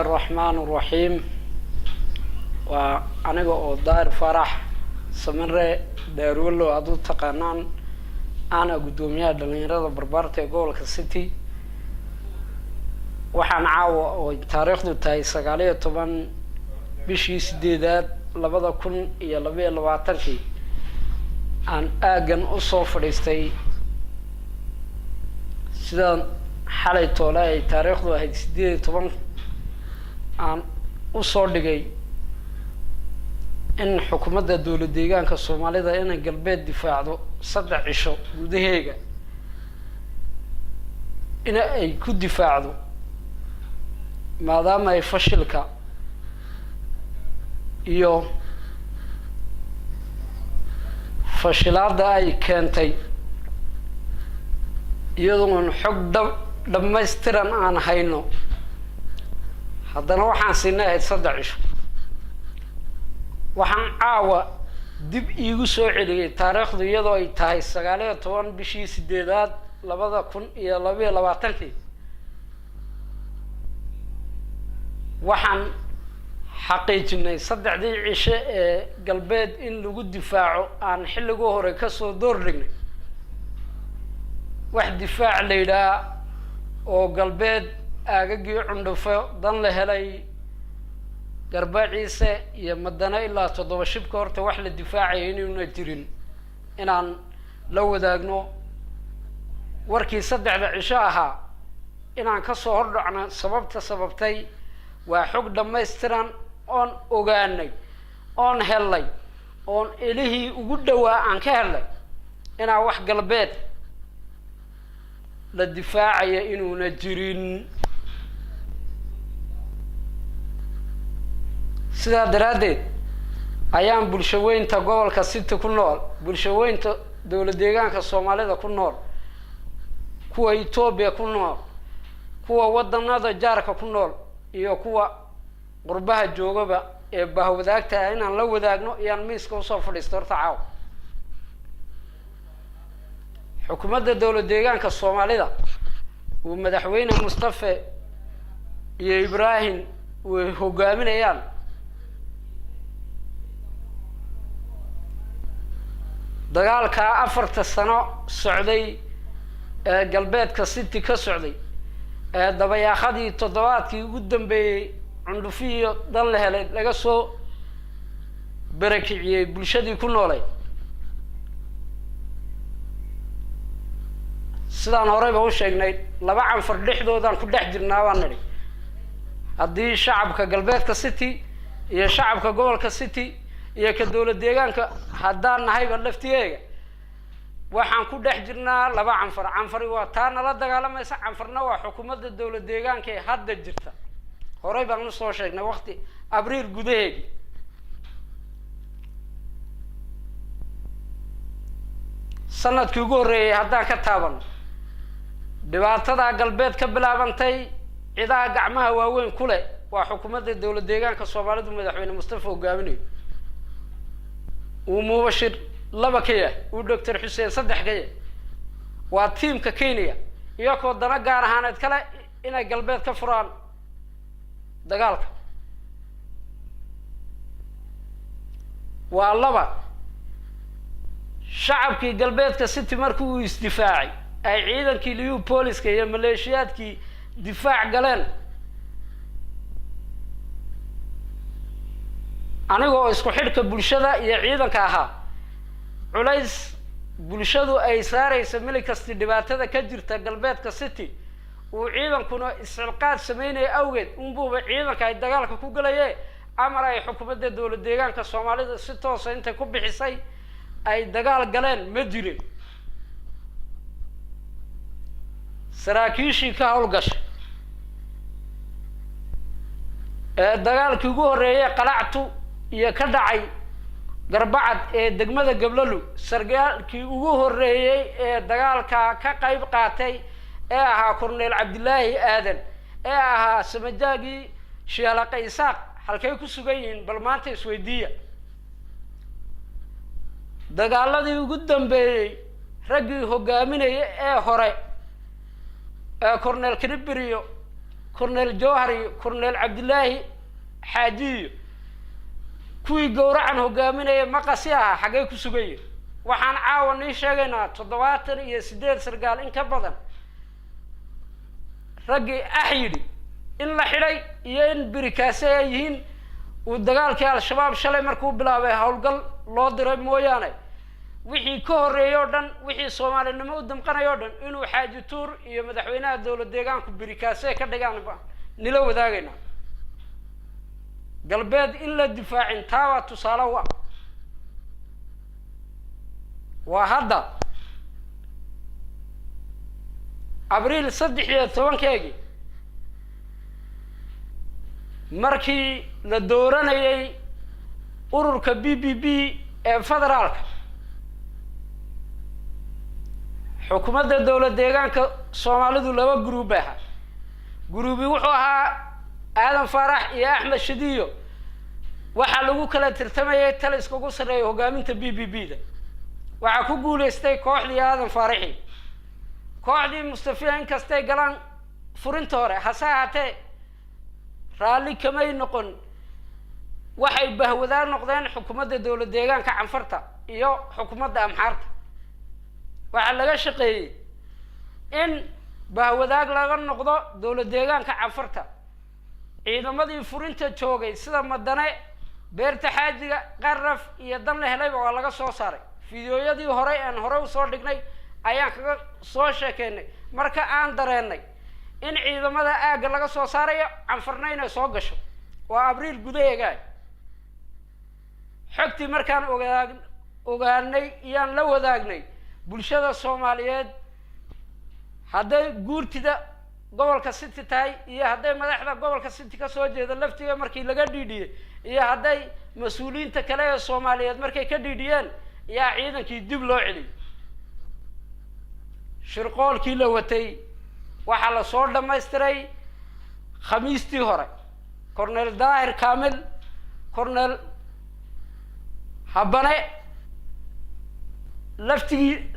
الرحمن الرحيم وأنا داير فرح سمرة دارولو عدو تقنان أنا قدوميا دلنيرة بربارتي جول كسيتي وحن عاو تاريخ دو تاي سقالية طبعا بشي سديدات لبدا كن يلبي لبعتركي عن أجن أصوف ريستي سيدان حالي تولاي تاريخ دو هيد سديد طبعا عن أصور دقي إن حكومة الدولة ديجان كالصومالية ده إن قلبي الدفاع دو صدع عشو ودهيجا إن أي كود دفاع دو ما دام يفشلك إيو فشلات ده أي كانتي يدون حق دم يسترن عن هينو هذا نوحان سنة صدع عشو waxaan caawa dib iigu soo celiyay taariikhdu iyadoo ay tahay 19 bishii 8aad 2022 waxaan xaqiijinay saddexdii cisho ee galbeed in lagu difaaco aan xilliga hore ka soo doorlignay wax difaac leeyahay oo galbeed aagagii cundufo dan la helay garbaciise iyo madana ilaa 7 shibka horta wax la difaacay inuu jirin inaan la wadaagno warkii saddexda cisho ahaa inaan ka soo hordhacno sababtay waa xog dhameystiran oon ogaanay oon helay oon ilaahi ugu dhawaa aan ka helay inaan wax galbeed la difaacay inuu jirin sidaa daraadeed ayaan bulshaweynta gobolka City ku nool bulshaweynta dawlad deegaanka Soomaalida ku nool kuwa Itoobiya ku nool kuwa wadanada jaarka ku nool iyo kuwa qurbaha joogaba ee bahwadaagta inaan la wadaagno iyaan miiska u soo fadhiisto horta caaw xukuumadda dawlad deegaanka Soomaalida uu madaxweyne Mustafa iyo Ibrahim way hogaaminayaan dagaalka 4 sano socday ee galbeedka City ka socday ee dabayaaqadii toddobaadkii ugu dambeeyay cundufiyo dan la helay laga soo barakiciyay bulshadii ku noolay sidaan horeyba u sheegnay laba canfar dhexdoodan ku dhex jirnaa waan nidhi haddii shacabka galbeedka City iyo shacabka gobolka City iyo ka dawlad deegaanka haddaan nahayba laftigeega waxaan ku dhex jirnaa laba canfar waa taana la dagaalamaysa canfarna waa xukuumadda dawlad deegaanka ee hadda jirta horey baan u soo sheegnay waqti abriil gudaheedii sanadkii ugu horeeyay haddaan ka taaban dhibaatada galbeed ka bilaabantay ciidaha gacmaha waaweyn ku leh waa xukuumadda dawlad deegaanka Soomaalidu madaxweyne Mustafa hogaaminayo ومبشر لبا كيه ودكتور حسين صدح كيه وتيم ككينيا ياكو دنا غار هانad kale inay galbeed ka furaan dagaalka waa laba shacabkii galbeedka City markuu isdifaacay ay ciidankii liyu booliska iyo maleeshiyaadkii difaac galeen anigoo isku xidhka bulshada iyo ciidanka ahaa culays bulshadu ay saarayso meel kasta dhibaatada ka jirta galbeedka City oo ciidankuna isqaad sameynay awgeed unbuuba ciidanka ay dagaalka ku galayeen amar ay xukuumadda dawlad deegaanka Soomaalida si toos ah inta ku bixisay ay dagaal galeen ma jirin saraakiishii ka howlgashay ee dagaalkii ugu horeeyay qalactu iyo ka dhacay garbacad ee degmada Gablalu sargaalkii ugu horeeyay ee dagaalka ka qayb qaatay ee ahaa Korneel Cabdilaahi Aadan ee ahaa samajaagi Sheekh Isaaq halkay ku sugan yihiin bal maanta isweydiiya dagaaladii ugu dambeeyay raggii hogaaminaya ee hore Korneel Kiribriyo كورنيل جوهري كورنيل عبد الله حاجي كوي قورعن هقاميني مقاسيها حقاي كسوغي waxaan caawani sheegaynaa 78 sargaal in ka badan ragii axyidi in la xidhay iyo in birikaase yihiin uu dagaalkii al-shabaab shalay markuu bilaabay howlgal loo diray mooyaane wixii ka horeeyo dhan wixii Soomaalinimo u damqanayo dhan inuu xaaji tuur iyo madaxweynaha dawlad deegaanku birikaase ka dhigaan nila wadaagayna galbeed in la difaacin taawa tusaale وهذا أبريل 16 مركي لدورنا يي أورك بي فدرالك حكومة الدولة ديغان كصوماليدو لوا جروبها جروبي وحوها آدم فرح يا أحمد شديو waxaa lagu kala tirtamayay taliska ugu sareeyo hogaaminta BBB-da waxaa ku guuleystay kooxdii Aadan Faaraxi kooxdii Mustafa in kastay galaan furinta hore hasaatee raali kamay noqon waxay bahwadaan noqdeen xukuumadda dawlad deegaanka Canfarta iyo xukuumadda Amxaarta waxa laga shaqeeyay in bahwadaag laga noqdo dawlad deegaanka Canfarta ciidamadii furinta joogay sida Madane beerta xaajiga qarraf iyo dan la helay waa laga soo saaray fiidiyoyadii hore aan hore u soo dhignay ayaan kaga soo sheekeynay marka aan dareenay in ciidamada aaga laga soo saarayo Canfarnayna soo gasho waa abriil gudaheega xogtii markaan ogaanay iyaan la wadaagnay bulshada Soomaaliyeed haday guurtida gobolka City tahay iyo haday madaxda gobolka City ka soo jeeda laftiga markii laga dhiidhiyay iyo haday mas'uuliyiinta kale ee Soomaaliyeed markay ka dhiidhiyeen yaa ciidankii dib loo celiyay shirqoolkii la watay waxa la soo dhameystiray khamiistii hore Colonel Daahir Kaamil Colonel Habane laftigii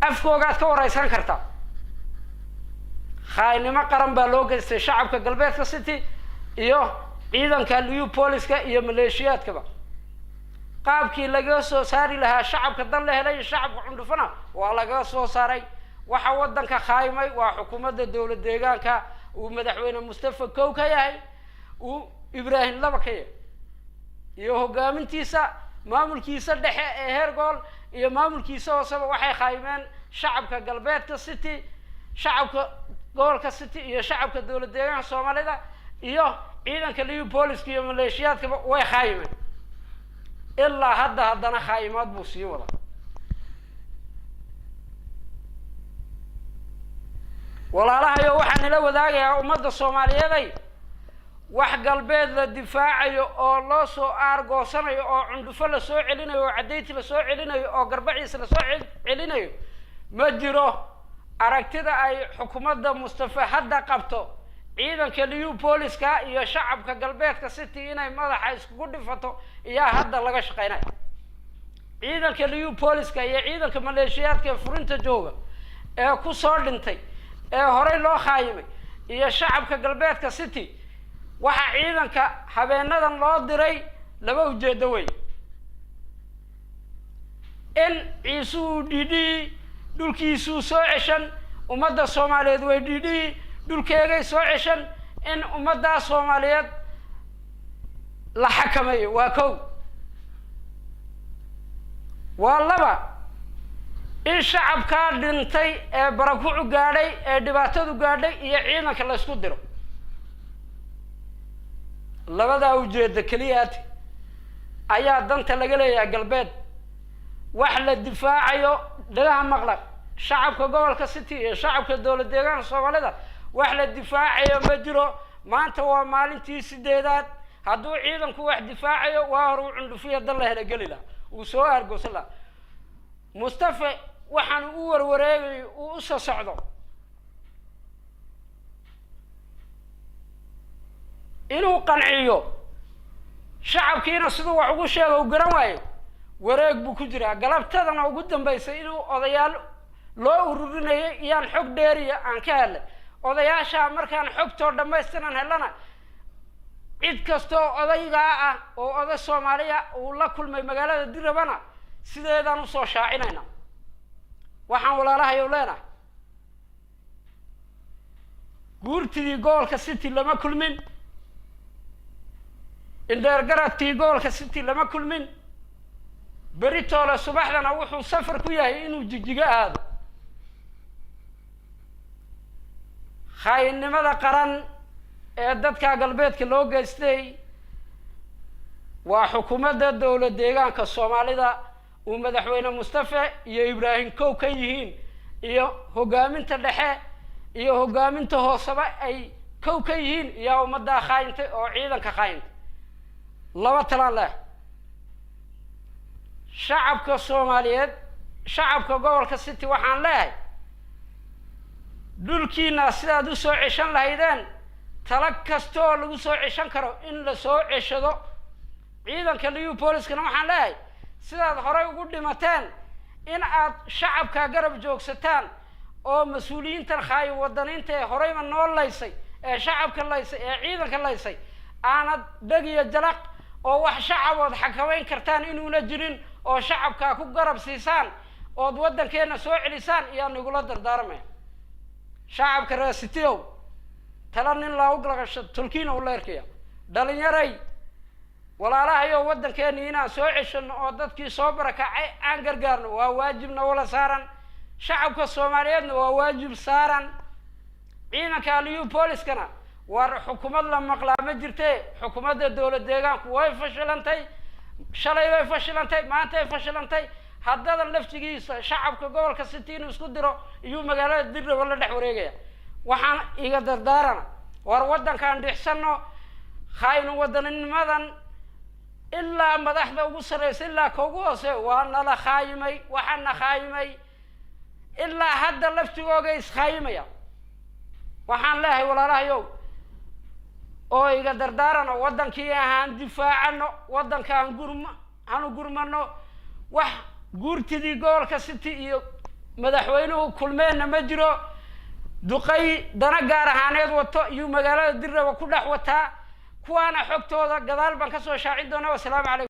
afkoogaad ka waraysan kartaa خاينما قرن بالوج الشعب كقلبات السيتي إيوه إذا كان ليو بوليس كا إيوه ميليشيات كبا قاب كي لقاسو ساري لها شعب كدن لها لي الشعب عنده فنا ولقاسو ساري وحودن كخايمي وحكومة الدولة ديغان كا ومدحوين مصطفى كوكا ياهي وإبراهيم لبكية إيوه قامن تيسا مامل كيسا دحي هيرقول إيوه مامل كيسا وصبا وحي خايمان شعب كقلبات السيتي شعب gobolka City iyo shacabka dawladda deegaanka Soomaalida iyo ciidanka liyu booliska iyo maleeshiyaadka way khaayimeen ilaa haddana khaayimaad buu sii wada walaalahayo waxaan la wadaagayaa ummadda Soomaaliyeed wax galbeed la difaacayo oo loo soo aargoosanayo oo cundufo la soo celinayo oo cadeyti la soo celinayo oo garbaciis la soo celinayo ma jiro aragtida ay xukuumadda Mustafa hadda qabto ciidanka liyu booliska iyo shacabka galbeedka City inay madaxa isku dhifato iyo hadda laga shaqeynay ciidanka liyu booliska iyo ciidanka maleeshiyaadka furinta jooga ee ku soo dhintay ee hore loo khaayimay iyo shacabka galbeedka City waxa ciidanka habeenadan loo diray laba ujeedo weyn in ciisu dhidi dhulkiisu soo ceshan ummadda Soomaaliyeed way dhidi dhulkeegay soo ceshan in ummadda Soomaaliyeed la xakameeyo waa kow waa laba in shacabka dhintay ee barakucu gaadhay ee dhibaatadu gaadhay iyo ciidanka la isku diro labada ujeedo kaliya ayaa danta laga leeyahay galbeed wax la difaacayo dagaha maqlaq shacabka gobolka City iyo shacabka dawladda deegaanka Soomaalida wax la difaacayo ma jiro maanta waa maalintii 8aad hadduu ciidanku wax difaacayo waa hor u cundufiya dal la hela galila uu soo argosala Mustafa waxaan u warwareegay uu soo socdo inuu qanciyo shacabkiina sidoo wax ugu sheego u garan waayo wareeg buu ku jiraa galabtadana ugu dambeysay inuu odayaal loo ururinayay iyaan xog dheeriya aan ka helay odayaasha markaan xogtoo dhammaystiran helana cid kastoo odaygaa ah oo oday Soomaaliya uu la kulmay magaalada Dirabana sideedaan u soo shaacinayna waxaan walaalahay u leenahay guurtidii gobolka City lama kulmin indeergaradkii gobolka City lama kulmin beritoole subaxdana wuxuu safar ku yahay inuu Jigjiga aado khaynimada qaran ee dadka galbeedka loo geystay waa xukuumadda dawlad deegaanka Soomaalida uu madaxweyne Mustafa iyo Ibrahim Kow ka yihiin iyo hogaaminta dhexe iyo hogaaminta hoosaba ay kow ka yihiin iyo ummadda khayntay oo ciidanka khayntay laba talaan leh shacabka Soomaaliyeed shacabka gobolka City waxaan leeyahay dhulkiina sidaad u soo ceshan lahaydeen tala kastoo lagu soo ceshan karo in la soo ceshado ciidanka liyu booliskana waxaan leeyahay sidaad horey ugu dhimateen in aad shacabka garab joogsataan oo mas'uuliyiintan khaay wadaniinta ee horeyba noo laysay ee shacabka laysay ee ciidanka laysay aanad dhagiyo jalaq oo wax shacabood xakameyn kartaan inuuna jirin oo shacabka ku garab siisaan oo wadankeena soo celisaan iyo nagula dardaarmay shacabka reer City-ow tala nin la u galgasho tulkiina u leerkaya dhalinyaray walaalahayo wadankeena inaan soo ceshano oo dadkii soo barakacay aan gargaarno waa waajibna wala saaran shacabka Soomaaliyeedna waa waajib saaran ciidanka liyu booliskana war xukuumad la maqlaa ma jirtee xukuumadda dawlad deegaanku way fashilantay shalay way fashilantay maanta way fashilantay haddana laftigiisa shacabka gobolka City inuu isku diro iyo magaalada Dirraba la dhex wareegaya waxaan iga dardaarana war wadankan dhixsano khaynu wadanimadan ilaa madaxda ugu sareysa ilaa ka ugu hoose waa nala khaayimay waxaana khaayimay ilaa hadda laftigooga is khaayimaya waxaan leeyahay walaalahayow oo iga dardaarana wadankii ahaan difaacano wadankan gurmano wax guurtidii gobolka City iyo madaxweynuhu kulmeenna ma jiro duqay dana gaar ahaaneed wato iyo magaalada Dirraba ku dhex wataa kuwaana xogtooda gadaal baan ka soo shaacin doonaa. Wassalaamu calaykum.